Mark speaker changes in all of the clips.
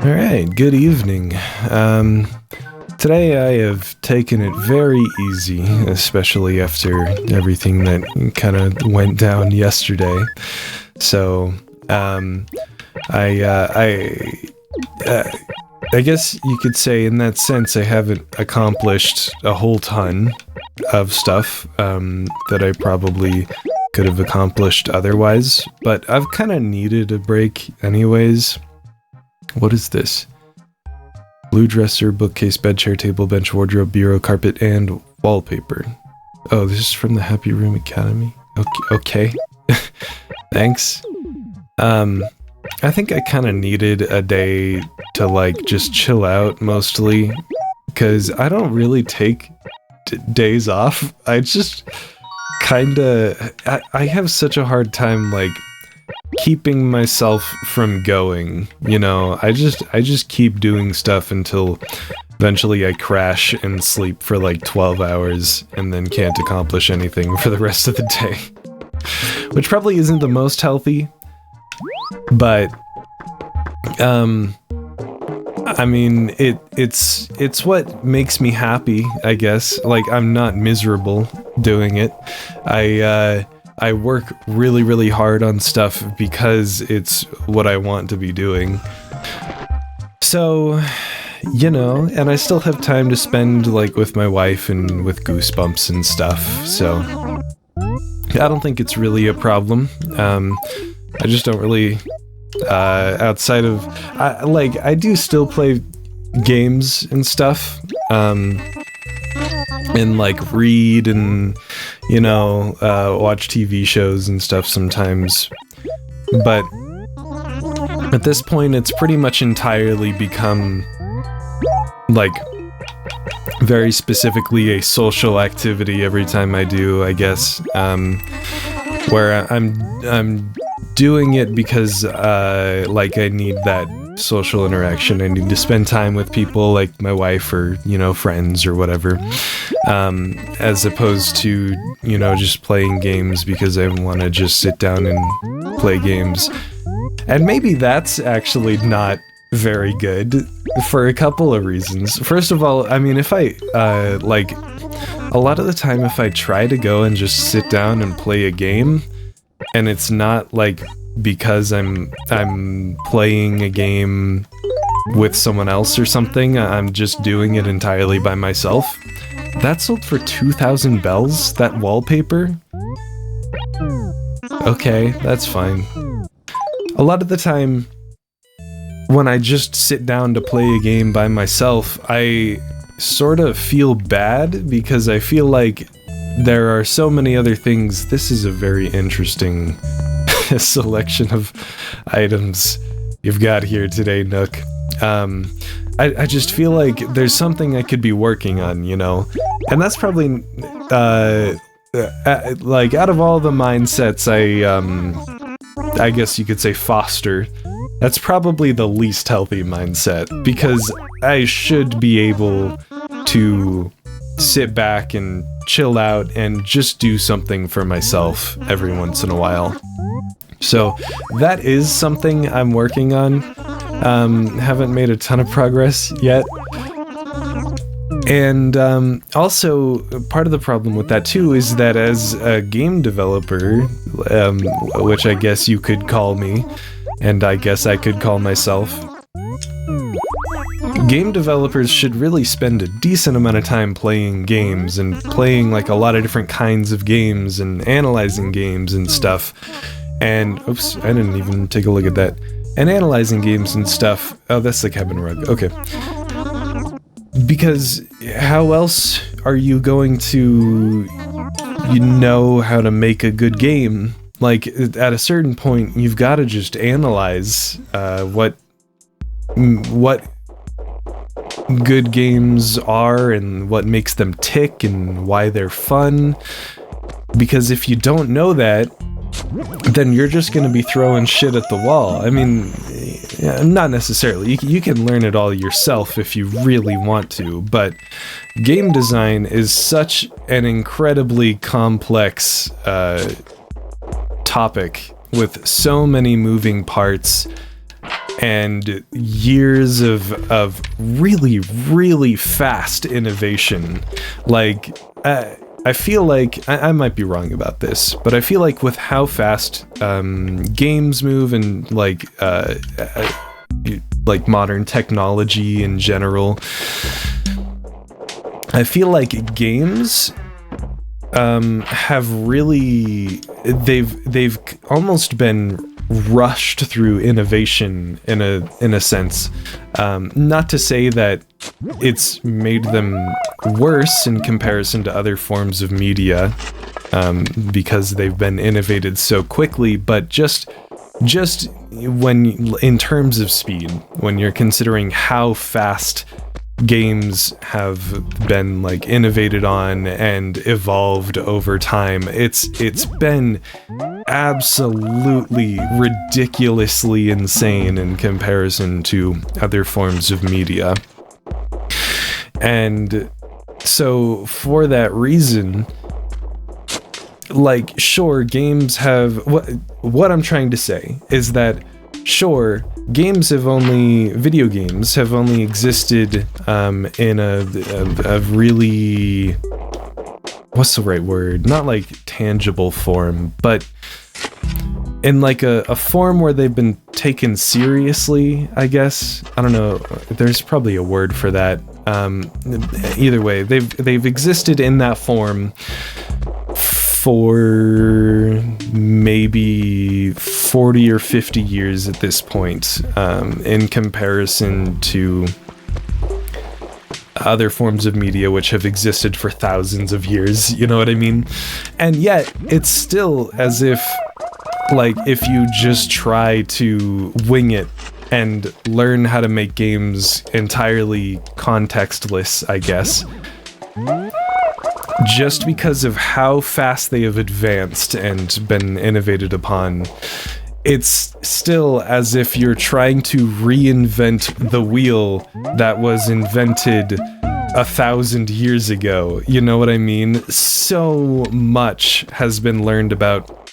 Speaker 1: All right, good evening. Today I have taken it very easy, especially after everything that kind of went down yesterday. So, I guess you could say in that sense I haven't accomplished a whole ton of stuff that I probably could have accomplished otherwise, but I've kind of needed a break anyways. What is this? Blue dresser, bookcase, bed, chair, table, bench, wardrobe, bureau, carpet, and wallpaper. Oh, this is from the Happy Room Academy? Okay. Thanks. I think I kind of needed a day to, like, just chill out, mostly, because I don't really take days off. I just I have such a hard time, like, keeping myself from going, you know. I just keep doing stuff until eventually I crash and sleep for like 12 hours and then can't accomplish anything for the rest of the day. Which probably isn't the most healthy, but I mean, it's what makes me happy, I guess. Like, I'm not miserable doing it. I work really, really hard on stuff because it's what I want to be doing. So, you know, and I still have time to spend, like, with my wife and with Goosebumps and stuff, so I don't think it's really a problem. I just don't really, outside of, I do still play games and stuff, and, like, read and, you know, watch TV shows and stuff sometimes. But at this point, it's pretty much entirely become, like, very specifically a social activity every time I do, I guess. Where I'm doing it because, like, I need that social interaction. I need to spend time with people like my wife or, you know, friends or whatever, as opposed to, you know, just playing games because I want to just sit down and play games. And maybe that's actually not very good for a couple of reasons. First of all, I mean, if I, like, a lot of the time if I try to go and just sit down and play a game, and it's not, like, because I'm playing a game with someone else or something, I'm just doing it entirely by myself. That sold for 2,000 bells, that wallpaper? Okay, that's fine. A lot of the time, when I just sit down to play a game by myself, I sort of feel bad because I feel like there are so many other things. This is a very interesting selection of items you've got here today, Nook. I just feel like there's something I could be working on, you know? And that's probably, like, out of all the mindsets I guess you could say foster, that's probably the least healthy mindset, because I should be able to sit back and chill out and just do something for myself every once in a while. So that is something I'm working on. Haven't made a ton of progress yet. And also, part of the problem with that too is that as a game developer, which I guess you could call me, and I guess I could call myself, game developers should really spend a decent amount of time playing games and playing, like, a lot of different kinds of games and analyzing games and stuff. And, oops, I didn't even take a look at that. And analyzing games and stuff. Oh, that's the cabin rug. Okay. Because how else are you going to, you know, how to make a good game? Like, at a certain point, you've got to just analyze what good games are and what makes them tick and why they're fun. Because if you don't know that, then you're just going to be throwing shit at the wall. I mean, not necessarily. You can learn it all yourself if you really want to, but game design is such an incredibly complex topic with so many moving parts and years of really, really fast innovation. Like, I feel like, I might be wrong about this, but I feel like with how fast games move and like modern technology in general, I feel like games have really, they've almost been rushed through innovation in a sense. Not to say that it's made them worse in comparison to other forms of media, because they've been innovated so quickly, but just when, in terms of speed, when you're considering how fast games have been like innovated on and evolved over time, it's been absolutely ridiculously insane in comparison to other forms of media. And so for that reason, like, sure, games have, what I'm trying to say is that, sure, video games have only existed in a really, what's the right word? Not like tangible form, but in like a form where they've been taken seriously, I guess. I don't know. There's probably a word for that. Either way, they've existed in that form for maybe 40 or 50 years at this point, in comparison to other forms of media which have existed for thousands of years, you know what I mean? And yet, it's still as if, like, if you just try to wing it and learn how to make games entirely contextless, I guess, just because of how fast they have advanced and been innovated upon, it's still as if you're trying to reinvent the wheel that was invented 1,000 years ago. You know what I mean? So much has been learned about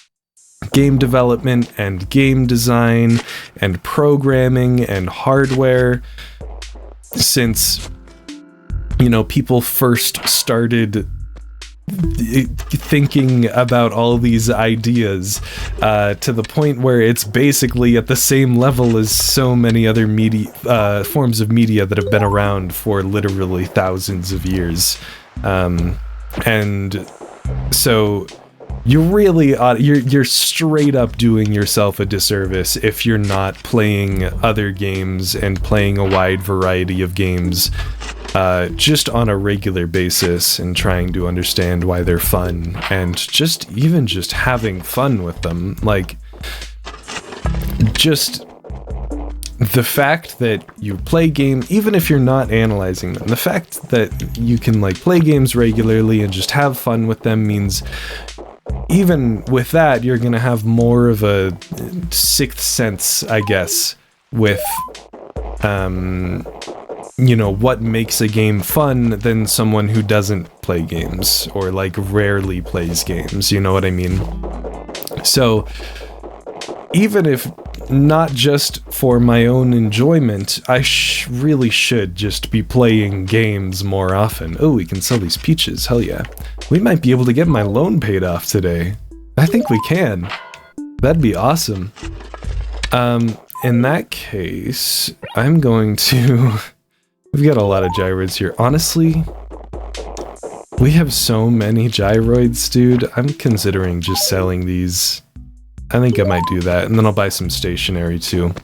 Speaker 1: game development and game design and programming and hardware since, you know, people first started thinking about all these ideas, to the point where it's basically at the same level as so many other forms of media that have been around for literally thousands of years. And so you really you're straight up doing yourself a disservice if you're not playing other games and playing a wide variety of games just on a regular basis and trying to understand why they're fun and just having fun with them. Like, just the fact that you play game, even if you're not analyzing them, the fact that you can like play games regularly and just have fun with them means even with that, you're gonna have more of a sixth sense, I guess, with you know, what makes a game fun than someone who doesn't play games or like rarely plays games, you know what I mean? So even if not just for my own enjoyment, I really should just be playing games more often. Oh, we can sell these peaches, hell yeah. We might be able to get my loan paid off today. I think we can. That'd be awesome. In that case, I'm going to... We've got a lot of gyroids here. Honestly, we have so many gyroids, dude. I'm considering just selling these. I think I might do that, and then I'll buy some stationery too.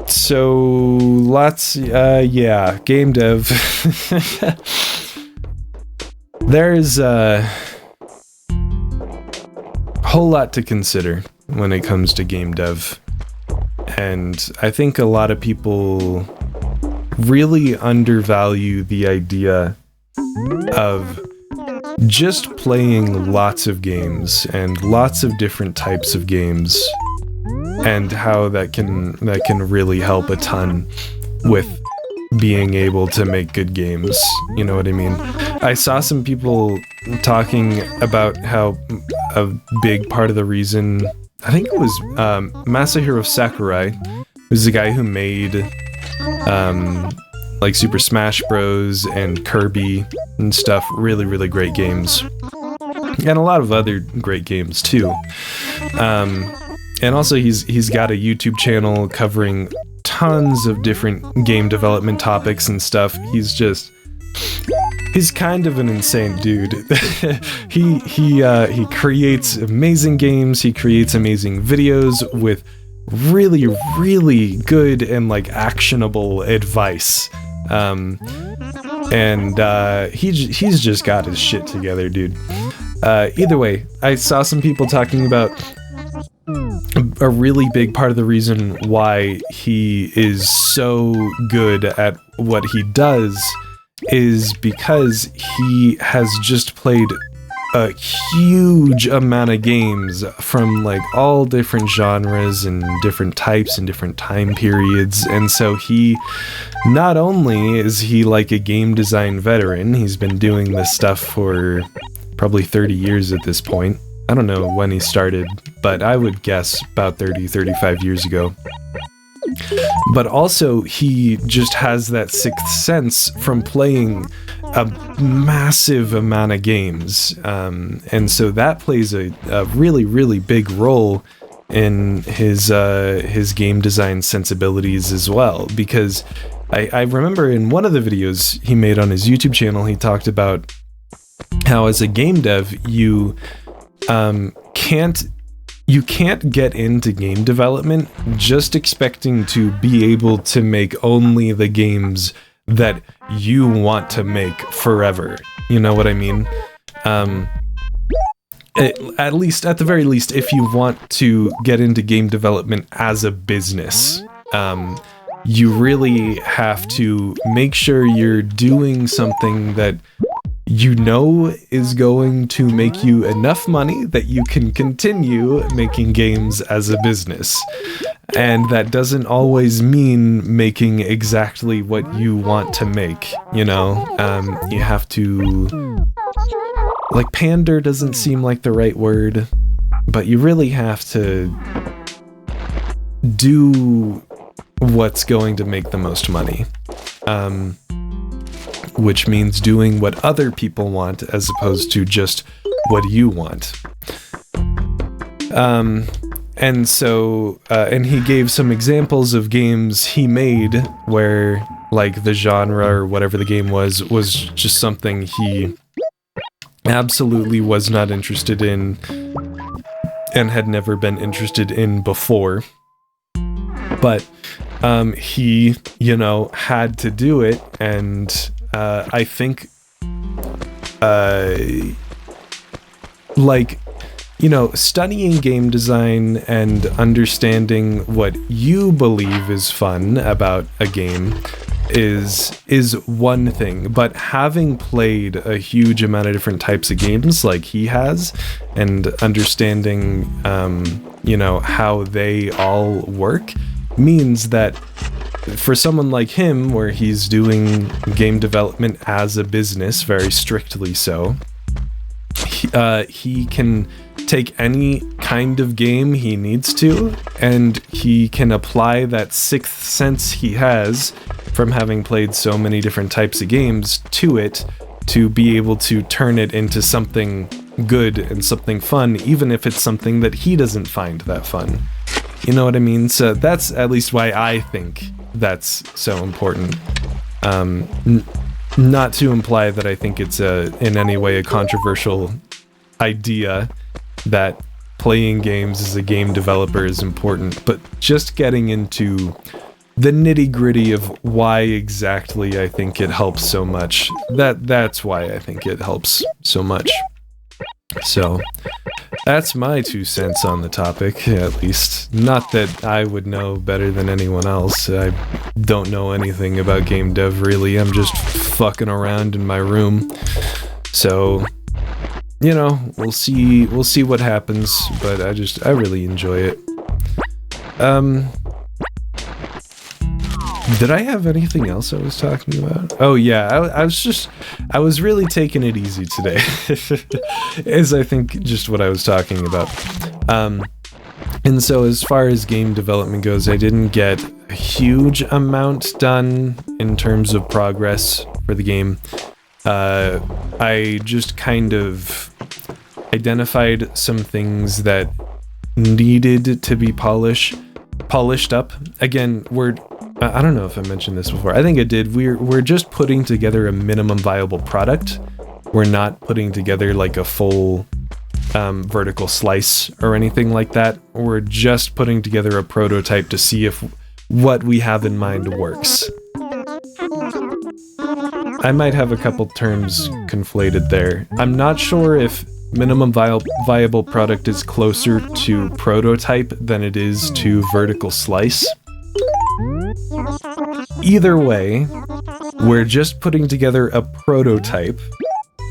Speaker 1: So lots, yeah, game dev. There's a whole lot to consider when it comes to game dev. And I think a lot of people really undervalue the idea of just playing lots of games and lots of different types of games, and how that can really help a ton with being able to make good games. You know what I mean? I saw some people talking about how a big part of the reason I think it was Masahiro Sakurai, who's the guy who made like Super Smash Bros. And Kirby and stuff. Really, really great games. And a lot of other great games too. And also he's got a YouTube channel covering tons of different game development topics and stuff. He's kind of an insane dude. He creates amazing games. He creates amazing videos with really, really good and like actionable advice. He's just got his shit together, dude. Either way, I saw some people talking about a really big part of the reason why he is so good at what he does is because he has just played a huge amount of games from like all different genres and different types and different time periods. And so he, not only is he like a game design veteran, he's been doing this stuff for probably 30 years at this point. I don't know when he started, but I would guess about 30, 35 years ago. But also, he just has that sixth sense from playing a massive amount of games. And so that plays a really, really big role in his game design sensibilities as well. Because I remember in one of the videos he made on his YouTube channel, he talked about how as a game dev, you can't get into game development just expecting to be able to make only the games that you want to make forever. You know what I mean? At the very least, if you want to get into game development as a business, you really have to make sure you're doing something that you know is going to make you enough money that you can continue making games as a business. And that doesn't always mean making exactly what you want to make, you know? You have to... Like, pander doesn't seem like the right word, but you really have to do what's going to make the most money. Which means doing what other people want as opposed to just what you want. And so, and he gave some examples of games he made where, like, the genre or whatever the game was just something he absolutely was not interested in and had never been interested in before. But he, you know, had to do it, and I think, like, you know, studying game design and understanding what you believe is fun about a game is one thing, but having played a huge amount of different types of games like he has, and understanding, you know, how they all work, means that for someone like him, where he's doing game development as a business, very strictly so, he can take any kind of game he needs to, and he can apply that sixth sense he has from having played so many different types of games to it, to be able to turn it into something good and something fun, even if it's something that he doesn't find that fun. You know what I mean? So that's at least why I think that's so important. Not to imply that I think it's in any way a controversial idea that playing games as a game developer is important, but just getting into the nitty-gritty of why exactly I think it helps so much. That's why I think it helps so much. So that's my 2 cents on the topic, at least. Not that I would know better than anyone else. I don't know anything about game dev, really. I'm just fucking around in my room. So, you know, we'll see what happens, but I really enjoy it. Did I have anything else I was talking about? Oh yeah, I was really taking it easy today, is I think just what I was talking about. And so as far as game development goes, I didn't get a huge amount done in terms of progress for the game. I just kind of identified some things that needed to be polished up. Again, I don't know if I mentioned this before. I think I did. We're just putting together a minimum viable product. We're not putting together like a full vertical slice or anything like that. We're just putting together a prototype to see if what we have in mind works. I might have a couple terms conflated there. I'm not sure if minimum viable product is closer to prototype than it is to vertical slice. Either way, we're just putting together a prototype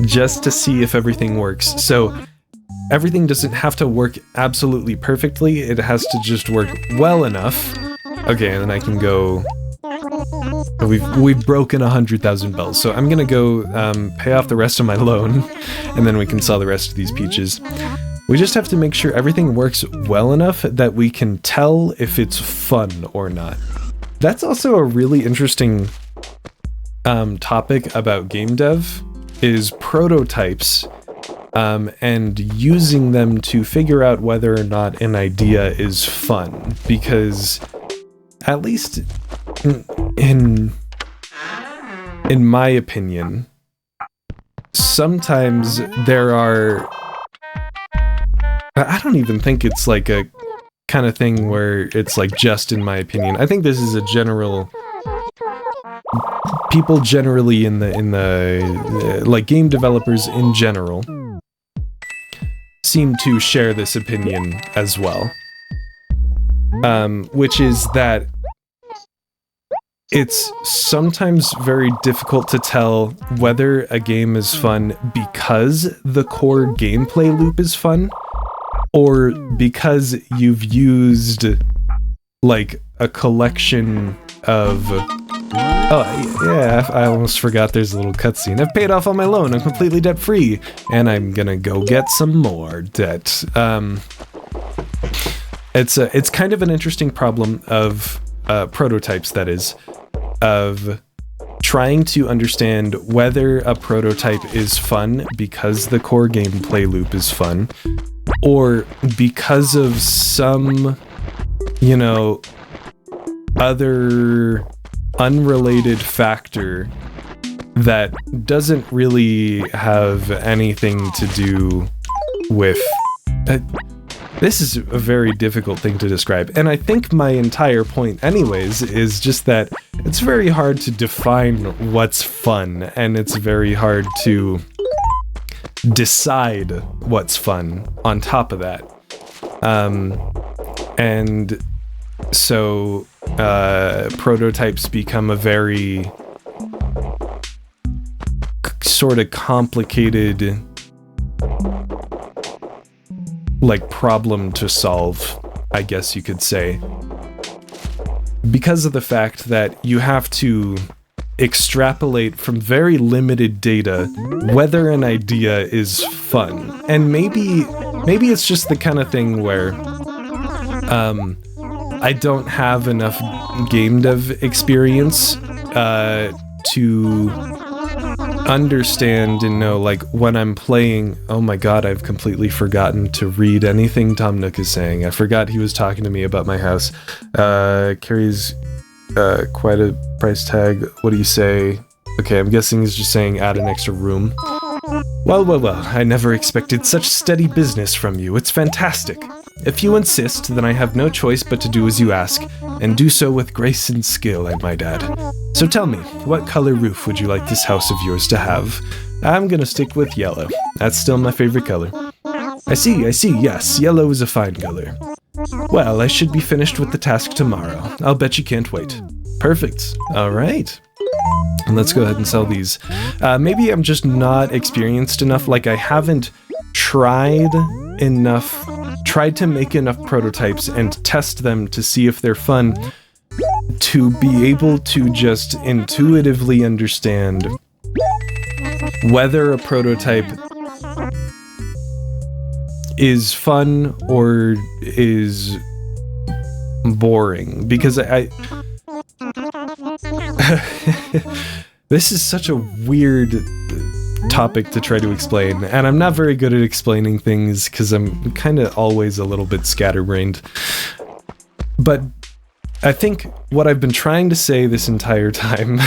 Speaker 1: just to see if everything works. So everything doesn't have to work absolutely perfectly, it has to just work well enough. Okay, and then I can go... We've broken 100,000 bells, so I'm gonna go pay off the rest of my loan, and then we can sell the rest of these peaches. We just have to make sure everything works well enough that we can tell if it's fun or not. That's also a really interesting topic about game dev, is prototypes, and using them to figure out whether or not an idea is fun, because at least in my opinion, sometimes there are... I don't even think it's like a kind of thing where it's like just in my opinion. I think this is a general... People generally in the like game developers in general seem to share this opinion as well. Which is that it's sometimes very difficult to tell whether a game is fun because the core gameplay loop is fun, or because you've used like a collection of... Oh, yeah, I almost forgot there's a little cutscene. I've paid off all my loan, I'm completely debt-free, and I'm gonna go get some more debt. It's kind of an interesting problem of prototypes, that is, of trying to understand whether a prototype is fun because the core gameplay loop is fun, or because of some, you know, other unrelated factor that doesn't really have anything to do with... This is a very difficult thing to describe, and I think my entire point anyways is just that it's very hard to define what's fun, and it's very hard to decide what's fun on top of that. And so prototypes become a very sort of complicated like problem to solve, I guess you could say, because of the fact that you have to extrapolate from very limited data whether an idea is fun. And maybe it's just the kind of thing where I don't have enough game dev experience to understand and know, like, when I'm playing... Oh my god, I've completely forgotten to read anything Tom Nook is saying. I forgot he was talking to me about my house. Carries quite a price tag. What do you say? Okay, I'm guessing he's just saying add an extra room. Well, I never expected such steady business from you. It's fantastic. If you insist, then I have no choice but to do as you ask, and do so with grace and skill, I might add. So tell me, what color roof would you like this house of yours to have? I'm gonna stick with yellow. That's still my favorite color. I see, yes, yellow is a fine color. Well, I should be finished with the task tomorrow. I'll bet you can't wait. Perfect. Alright. And let's go ahead and sell these. Maybe I'm just not experienced enough, like I haven't tried to make enough prototypes and test them to see if they're fun, to be able to just intuitively understand whether a prototype is fun or is boring, because I this is such a weird topic to try to explain, and I'm not very good at explaining things because I'm kind of always a little bit scatterbrained. But I think what I've been trying to say this entire time,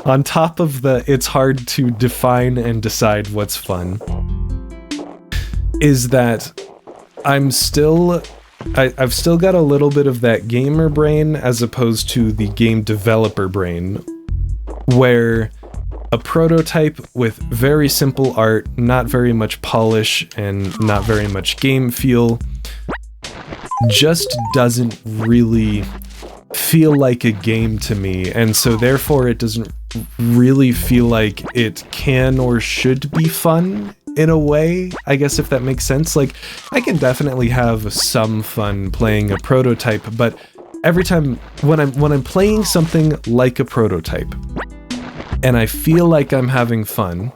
Speaker 1: on top of the it's hard to define and decide what's fun, is that I've still got a little bit of that gamer brain as opposed to the game developer brain, where a prototype with very simple art, not very much polish, and not very much game feel, just doesn't really feel like a game to me, and so therefore it doesn't really feel like it can or should be fun in a way, I guess, if that makes sense. Like, I can definitely have some fun playing a prototype, but every time when I'm playing something like a prototype and I feel like I'm having fun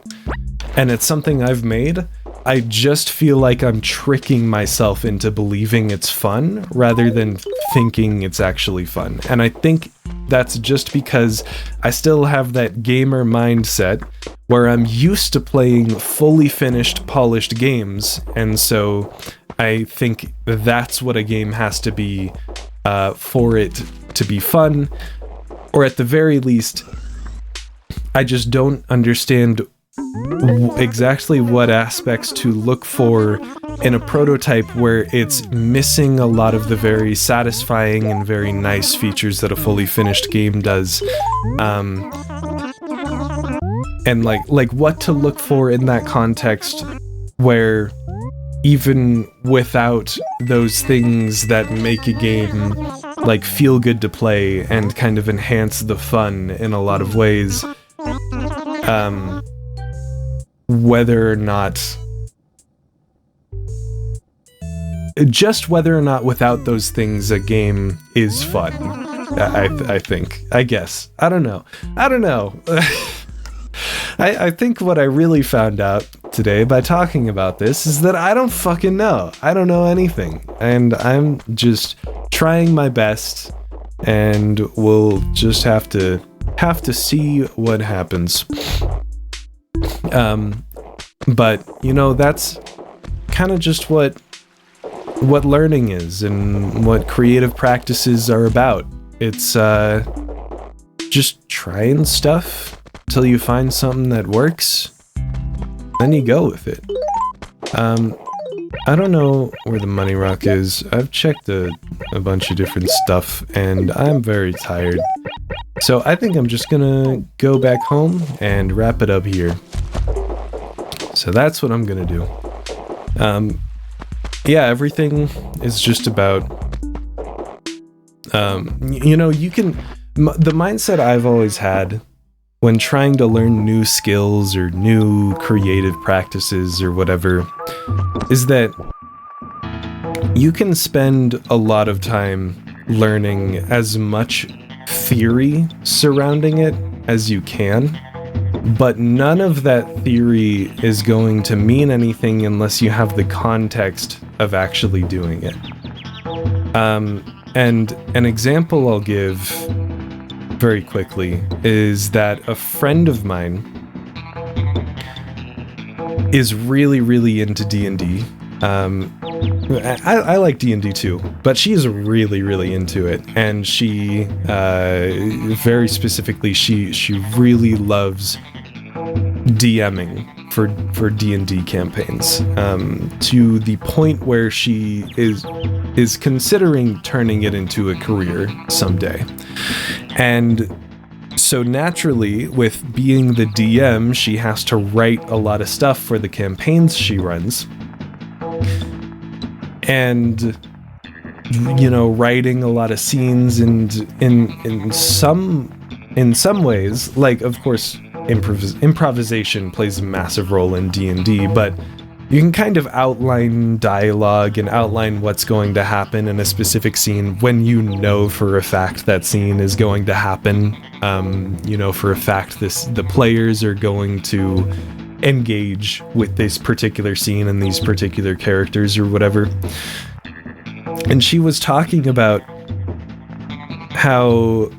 Speaker 1: and it's something I've made, I just feel like I'm tricking myself into believing it's fun rather than thinking it's actually fun. And I think that's just because I still have that gamer mindset where I'm used to playing fully finished, polished games, and so I think that's what a game has to be for it to be fun, or at the very least, I just don't understand exactly what aspects to look for in a prototype where it's missing a lot of the very satisfying and very nice features that a fully finished game does. And like what to look for in that context where even without those things that make a game like feel good to play and kind of enhance the fun in a lot of ways, whether or not without those things a game is fun. I think, I guess, I don't know I think what I really found out today by talking about this is that I don't fucking know. I don't know anything, and I'm just trying my best, and we'll just have to see what happens. But you know, that's kind of just what learning is and what creative practices are about. It's just trying stuff till you find something that works, then you go with it. I don't know where the money rock is. I've checked a bunch of different stuff and I'm very tired. So I think I'm just gonna go back home and wrap it up here. So that's what I'm gonna do. Yeah, everything is just about, you know, you can, the mindset I've always had when trying to learn new skills or new creative practices or whatever is that you can spend a lot of time learning as much theory surrounding it as you can, but none of that theory is going to mean anything unless you have the context of actually doing it. And an example I'll give very quickly is that a friend of mine is really, really into D&D. I like D&D too, but she's really, really into it, and she very specifically she really loves DMing for D&D campaigns, to the point where she is considering turning it into a career someday. And so naturally, with being the DM, she has to write a lot of stuff for the campaigns she runs. And, you know, writing a lot of scenes, and in some ways, like, of course, improvisation plays a massive role in D&D, but you can kind of outline dialogue and outline what's going to happen in a specific scene when you know for a fact that scene is going to happen. You know for a fact the players are going to engage with this particular scene and these particular characters or whatever. And she was talking about how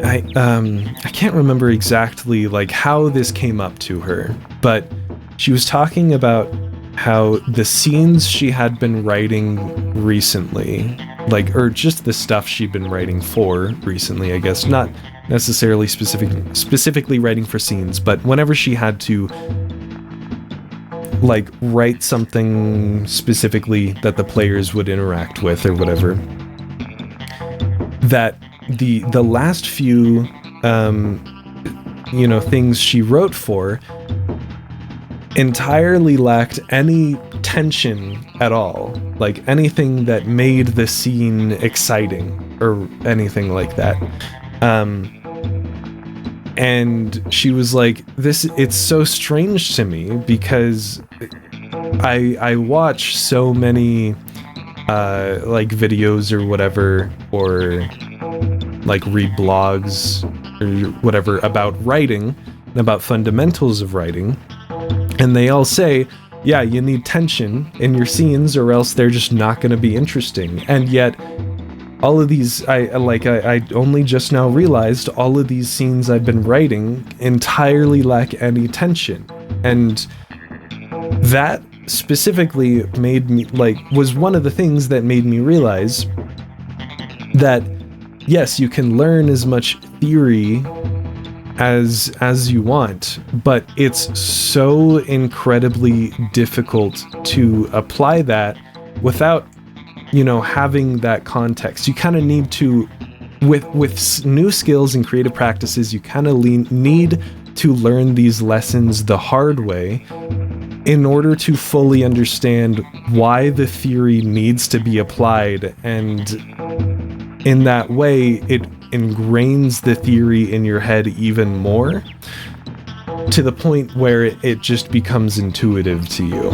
Speaker 1: I can't remember exactly like how this came up to her, but she was talking about how the scenes she had been writing recently, like, or just the stuff she'd been writing for recently, I guess, not necessarily specifically writing for scenes, but whenever she had to like write something specifically that the players would interact with or whatever, that the last few things she wrote for entirely lacked any tension at all, like anything that made the scene exciting or anything like that. And she was like, it's so strange to me because I watch so many like videos or whatever, or like read blogs or whatever about writing and about fundamentals of writing, and they all say, yeah, you need tension in your scenes or else they're just not going to be interesting. And yet all of these, I only just now realized all of these scenes I've been writing entirely lack any tension. And that specifically made me, like, was one of the things that made me realize that, yes, you can learn as much theory as you want, but it's so incredibly difficult to apply that without, having that context. You kind of need to, with new skills and creative practices, you kind of need to learn these lessons the hard way in order to fully understand why the theory needs to be applied, and in that way it ingrains the theory in your head even more, to the point where it just becomes intuitive to you.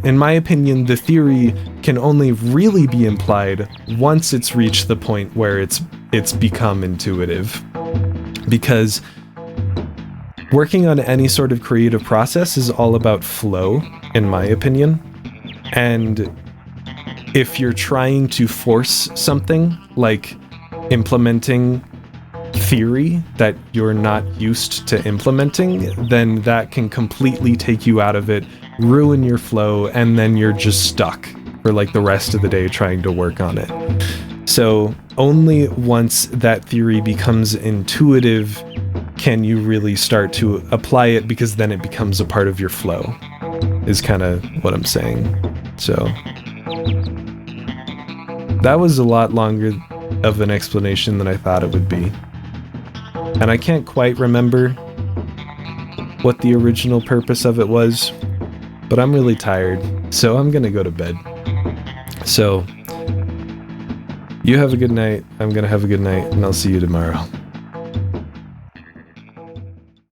Speaker 1: In my opinion, the theory can only really be implied once it's reached the point where it's become intuitive. Because working on any sort of creative process is all about flow, in my opinion. And if you're trying to force something, like implementing theory that you're not used to implementing, then that can completely take you out of it, ruin your flow, and then you're just stuck for like the rest of the day trying to work on it. So only once that theory becomes intuitive can you really start to apply it, because then it becomes a part of your flow, is kind of what I'm saying. So that was a lot longer of an explanation than I thought it would be. And I can't quite remember what the original purpose of it was, but I'm really tired, so I'm gonna go to bed. So, you have a good night, I'm gonna have a good night, and I'll see you tomorrow.